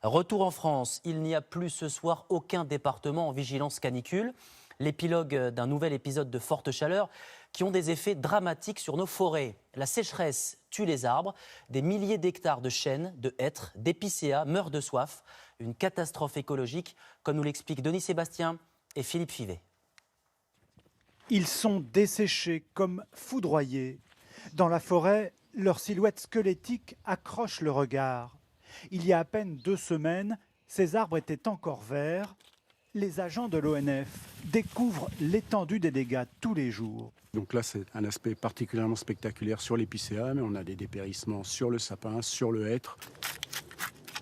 Retour en France, il n'y a plus ce soir aucun département en vigilance canicule. L'épilogue d'un nouvel épisode de forte chaleur qui ont des effets dramatiques sur nos forêts. La sécheresse tue les arbres, des milliers d'hectares de chênes, de hêtres, d'épicéas meurent de soif. Une catastrophe écologique, comme nous l'expliquent Denis Sébastien et Philippe Fivet. Ils sont desséchés comme foudroyés. Dans la forêt, leur silhouette squelettique accroche le regard. Il y a à peine 2 semaines, ces arbres étaient encore verts. Les agents de l'ONF découvrent l'étendue des dégâts tous les jours. Donc là, c'est un aspect particulièrement spectaculaire sur l'épicéa, mais on a des dépérissements sur le sapin, sur le hêtre.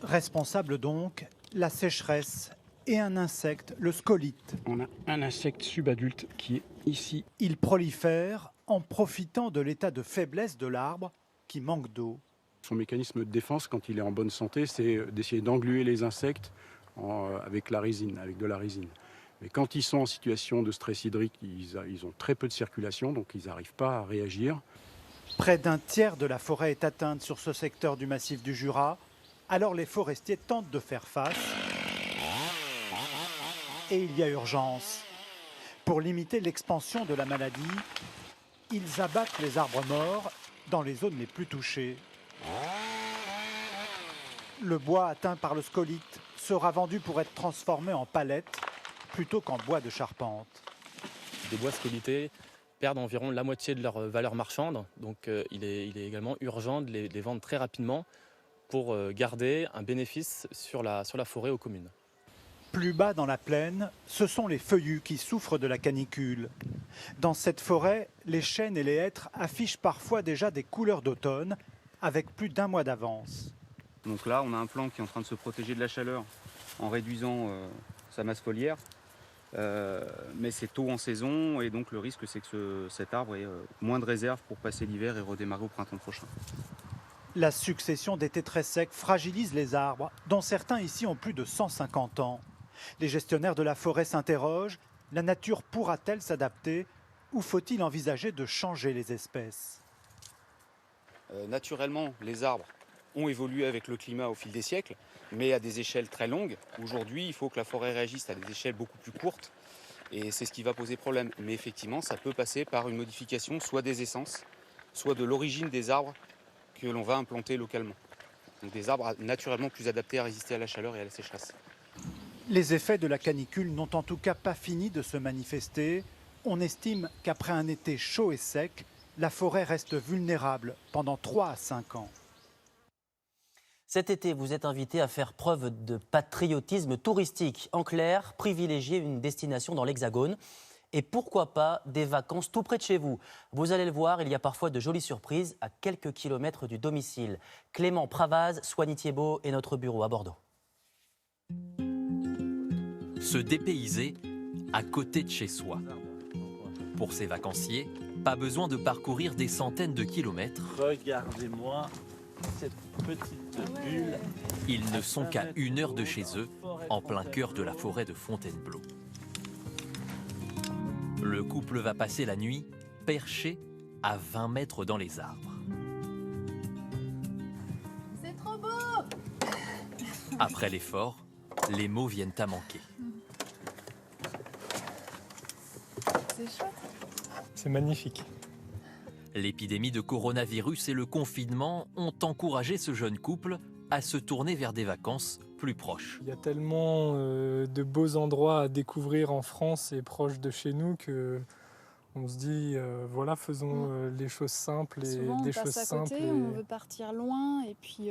Responsable donc, la sécheresse et un insecte, le scolite. On a un insecte subadulte qui est ici. Il prolifère en profitant de l'état de faiblesse de l'arbre qui manque d'eau. Son mécanisme de défense, quand il est en bonne santé, c'est d'essayer d'engluer les insectes avec la résine, avec de la résine. Mais quand ils sont en situation de stress hydrique, ils ont très peu de circulation, donc ils n'arrivent pas à réagir. Près d'un tiers de la forêt est atteinte sur ce secteur du massif du Jura. Alors les forestiers tentent de faire face. Et il y a urgence. Pour limiter l'expansion de la maladie, ils abattent les arbres morts dans les zones les plus touchées. Le bois atteint par le scolite sera vendu pour être transformé en palettes plutôt qu'en bois de charpente. Des bois scolités perdent environ la moitié de leur valeur marchande, donc il est également urgent de les vendre très rapidement pour garder un bénéfice sur la forêt aux communes. Plus bas dans la plaine, ce sont les feuillus qui souffrent de la canicule. Dans cette forêt, les chênes et les hêtres affichent parfois déjà des couleurs d'automne avec plus d'1 mois d'avance. Donc là, on a un plant qui est en train de se protéger de la chaleur en réduisant sa masse foliaire. Mais c'est tôt en saison et donc le risque c'est que cet arbre ait moins de réserve pour passer l'hiver et redémarrer au printemps prochain. La succession d'étés très secs fragilise les arbres, dont certains ici ont plus de 150 ans. Les gestionnaires de la forêt s'interrogent, la nature pourra-t-elle s'adapter ou faut-il envisager de changer les espèces ? Naturellement, les arbres ont évolué avec le climat au fil des siècles, mais à des échelles très longues. Aujourd'hui, il faut que la forêt réagisse à des échelles beaucoup plus courtes, et c'est ce qui va poser problème. Mais effectivement, ça peut passer par une modification soit des essences, soit de l'origine des arbres que l'on va implanter localement. Donc des arbres naturellement plus adaptés à résister à la chaleur et à la sécheresse. Les effets de la canicule n'ont en tout cas pas fini de se manifester. On estime qu'après un été chaud et sec, la forêt reste vulnérable pendant 3 à 5 ans. Cet été, vous êtes invité à faire preuve de patriotisme touristique. En clair, privilégier une destination dans l'Hexagone. Et pourquoi pas des vacances tout près de chez vous. Vous allez le voir, il y a parfois de jolies surprises à quelques kilomètres du domicile. Clément Pravaz, Soigny Thiebaud et notre bureau à Bordeaux. Se dépayser à côté de chez soi. Pour ces vacanciers, pas besoin de parcourir des centaines de kilomètres. Regardez-moi cette petite bulle. Ils ne sont qu'à 1 heure de chez eux, en plein cœur de la forêt de Fontainebleau. Le couple va passer la nuit perché à 20 mètres dans les arbres. C'est trop beau! Après l'effort, les mots viennent à manquer. C'est chouette. C'est magnifique. L'épidémie de coronavirus et le confinement ont encouragé ce jeune couple à se tourner vers des vacances plus proches. Il y a tellement de beaux endroits à découvrir en France et proches de chez nous que on se dit voilà, faisons les choses simples et souvent, des on passe choses à simples. côté, on veut partir loin et puis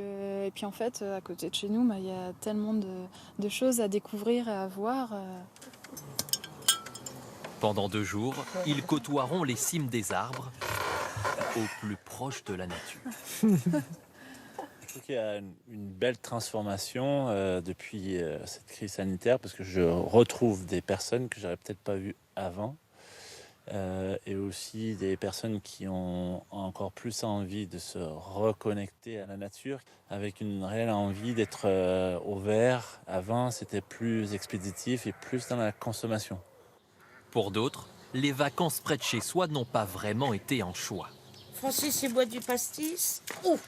en fait à côté de chez nous, il y a tellement de choses à découvrir et à voir. Pendant 2 jours, ils côtoieront les cimes des arbres au plus proche de la nature. Je trouve qu'il y a une belle transformation depuis cette crise sanitaire parce que je retrouve des personnes que j'aurais peut-être pas vues avant et aussi des personnes qui ont encore plus envie de se reconnecter à la nature avec une réelle envie d'être au vert. Avant, c'était plus expéditif et plus dans la consommation. Pour d'autres, les vacances près de chez soi n'ont pas vraiment été un choix. Francis, il boit du pastis. Ouh,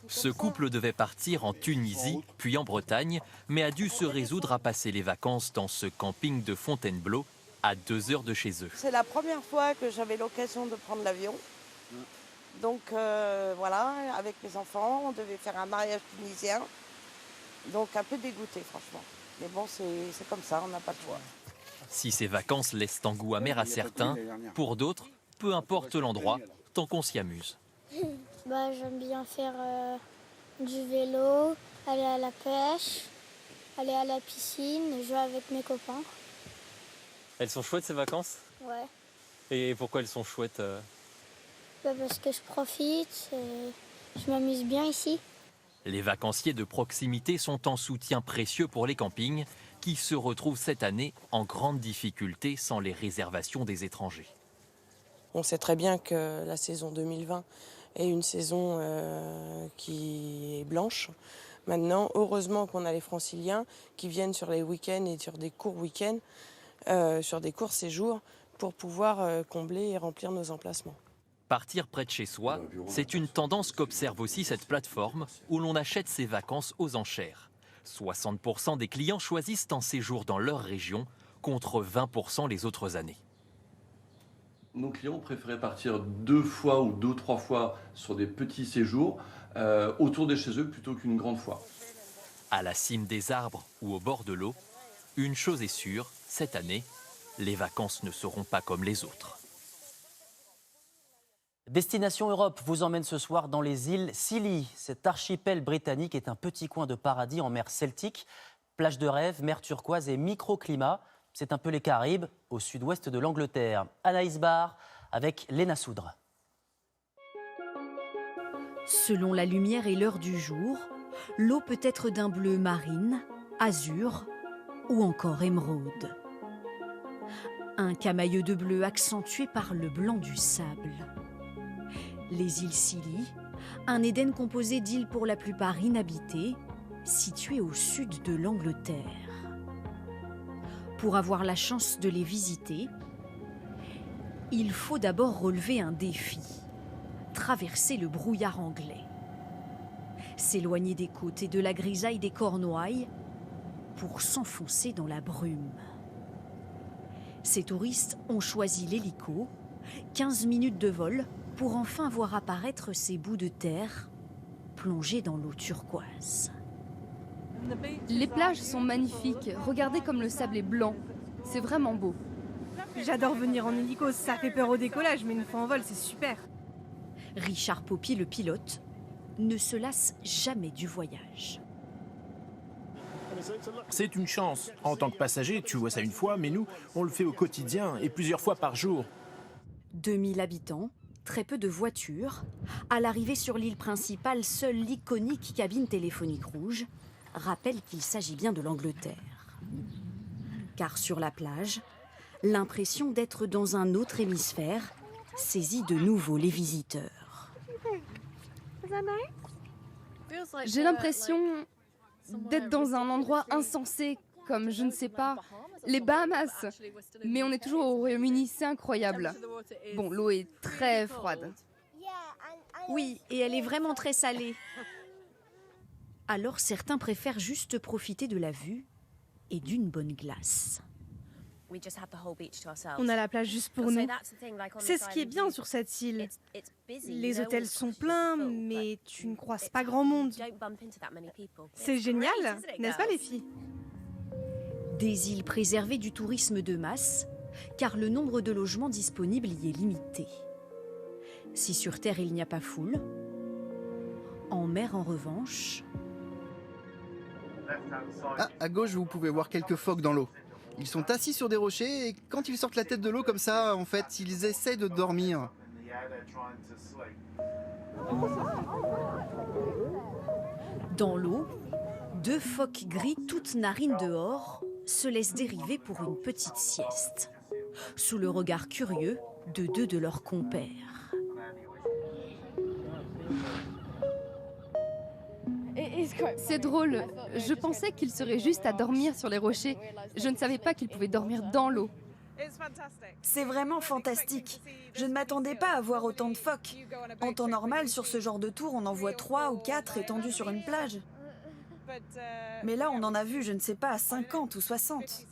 Ce couple devait partir en Tunisie, puis en Bretagne, mais a dû se résoudre à passer les vacances dans ce camping de Fontainebleau, à 2 heures de chez eux. C'est la première fois que j'avais l'occasion de prendre l'avion. Donc voilà, avec mes enfants, on devait faire un mariage tunisien. Donc un peu dégoûté, franchement. Mais bon, c'est comme ça, on n'a pas le choix. Si ces vacances laissent un goût amer à certains, pour d'autres, peu importe l'endroit, tant qu'on s'y amuse. J'aime bien faire du vélo, aller à la pêche, aller à la piscine, jouer avec mes copains. Elles sont chouettes ces vacances? Ouais. Et pourquoi elles sont chouettes? Parce que je profite, je m'amuse bien ici. Les vacanciers de proximité sont en soutien précieux pour les campings, qui se retrouvent cette année en grande difficulté sans les réservations des étrangers. On sait très bien que la saison 2020 est une saison qui est blanche. Maintenant, heureusement qu'on a les franciliens qui viennent sur les week-ends et sur des courts week-ends, sur des courts séjours, pour pouvoir combler et remplir nos emplacements. Partir près de chez soi, c'est une tendance qu'observe aussi cette plateforme où l'on achète ses vacances aux enchères. 60% des clients choisissent un séjour dans leur région, contre 20% les autres années. Nos clients préféraient partir 2 fois ou 2-3 fois sur des petits séjours autour de chez eux plutôt qu'une grande fois. À la cime des arbres ou au bord de l'eau, une chose est sûre, cette année, les vacances ne seront pas comme les autres. Destination Europe vous emmène ce soir dans les îles Scilly. Cet archipel britannique est un petit coin de paradis en mer Celtique. Plage de rêve, mer turquoise et microclimat. C'est un peu les Caraïbes, au sud-ouest de l'Angleterre. Anaïs Barr avec Léna Soudre. Selon la lumière et l'heure du jour, l'eau peut être d'un bleu marine, azur ou encore émeraude. Un camailleux de bleu accentué par le blanc du sable. Les îles Scilly, un Éden composé d'îles pour la plupart inhabitées, situées au sud de l'Angleterre. Pour avoir la chance de les visiter, il faut d'abord relever un défi, traverser le brouillard anglais, s'éloigner des côtes et de la grisaille des Cornouailles pour s'enfoncer dans la brume. Ces touristes ont choisi l'hélico, 15 minutes de vol, pour enfin voir apparaître ces bouts de terre plongés dans l'eau turquoise. Les plages sont magnifiques, regardez comme le sable est blanc, c'est vraiment beau. J'adore venir en hélico, ça fait peur au décollage, mais une fois en vol, c'est super. Richard Poppy, le pilote, ne se lasse jamais du voyage. C'est une chance. En tant que passager, tu vois ça une fois, mais nous, on le fait au quotidien et plusieurs fois par jour. 2000 habitants, très peu de voitures. À l'arrivée sur l'île principale, seule l'iconique cabine téléphonique rouge rappelle qu'il s'agit bien de l'Angleterre. Car sur la plage, l'impression d'être dans un autre hémisphère saisit de nouveau les visiteurs. J'ai l'impression d'être dans un endroit insensé, comme, je ne sais pas, les Bahamas. Mais on est toujours au Royaume-Uni, c'est incroyable. Bon, l'eau est très froide. Oui, et elle est vraiment très salée. Alors certains préfèrent juste profiter de la vue et d'une bonne glace. On a la plage juste pour nous. C'est ce qui est bien sur cette île. Les hôtels sont pleins, mais tu ne croises pas grand monde. C'est génial, n'est-ce pas les filles? Des îles préservées du tourisme de masse, car le nombre de logements disponibles y est limité. Si sur Terre il n'y a pas foule, en mer en revanche... Ah, à gauche, vous pouvez voir quelques phoques dans l'eau. Ils sont assis sur des rochers et quand ils sortent la tête de l'eau comme ça, en fait, ils essaient de dormir. Dans l'eau, 2 phoques gris toutes narines dehors se laissent dériver pour une petite sieste, sous le regard curieux de 2 de leurs compères. C'est drôle, je pensais qu'il serait juste à dormir sur les rochers. Je ne savais pas qu'il pouvait dormir dans l'eau. C'est vraiment fantastique. Je ne m'attendais pas à voir autant de phoques. En temps normal, sur ce genre de tour, on en voit 3 ou 4 étendus sur une plage. Mais là, on en a vu, je ne sais pas, 50 ou 60.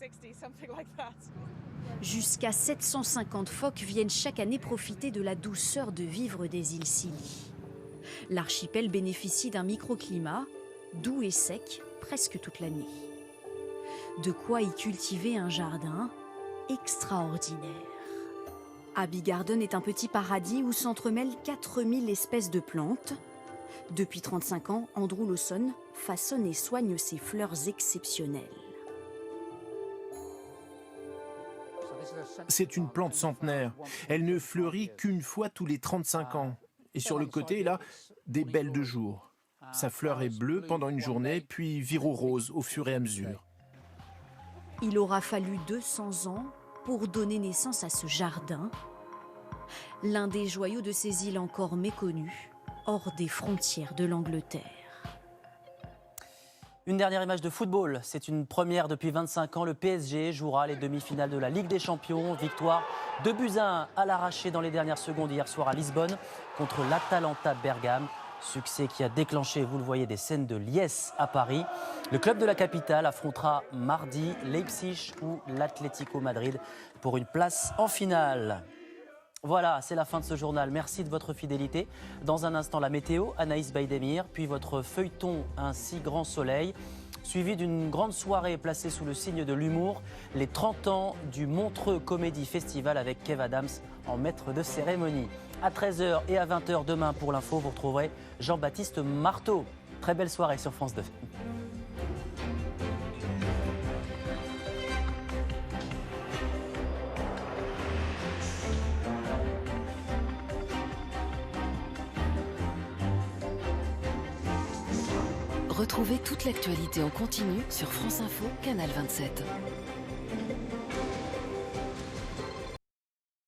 Jusqu'à 750 phoques viennent chaque année profiter de la douceur de vivre des îles Scilly. L'archipel bénéficie d'un microclimat doux et sec presque toute l'année. De quoi y cultiver un jardin extraordinaire. Abbey Garden est un petit paradis où s'entremêlent 4000 espèces de plantes. Depuis 35 ans, Andrew Lawson façonne et soigne ses fleurs exceptionnelles. C'est une plante centenaire. Elle ne fleurit qu'une fois tous les 35 ans. Et sur le côté, là, des belles de jour. Sa fleur est bleue pendant une journée, puis vire au rose au fur et à mesure. Il aura fallu 200 ans pour donner naissance à ce jardin, l'un des joyaux de ces îles encore méconnues, hors des frontières de l'Angleterre. Une dernière image de football, c'est une première depuis 25 ans. Le PSG jouera les demi-finales de la Ligue des Champions. Victoire 2-1 à l'arraché dans les dernières secondes hier soir à Lisbonne contre l'Atalanta Bergame. Succès qui a déclenché, vous le voyez, des scènes de liesse à Paris. Le club de la capitale affrontera mardi Leipzig ou l'Atlético Madrid pour une place en finale. Voilà, c'est la fin de ce journal. Merci de votre fidélité. Dans un instant, la météo, Anaïs Baïdemir, puis votre feuilleton Un si grand soleil, suivi d'une grande soirée placée sous le signe de l'humour, les 30 ans du Montreux Comédie Festival avec Kev Adams en maître de cérémonie. À 13h et à 20h demain pour l'info, vous retrouverez Jean-Baptiste Marteau. Très belle soirée sur France 2. Retrouvez toute l'actualité en continu sur France Info, Canal 27.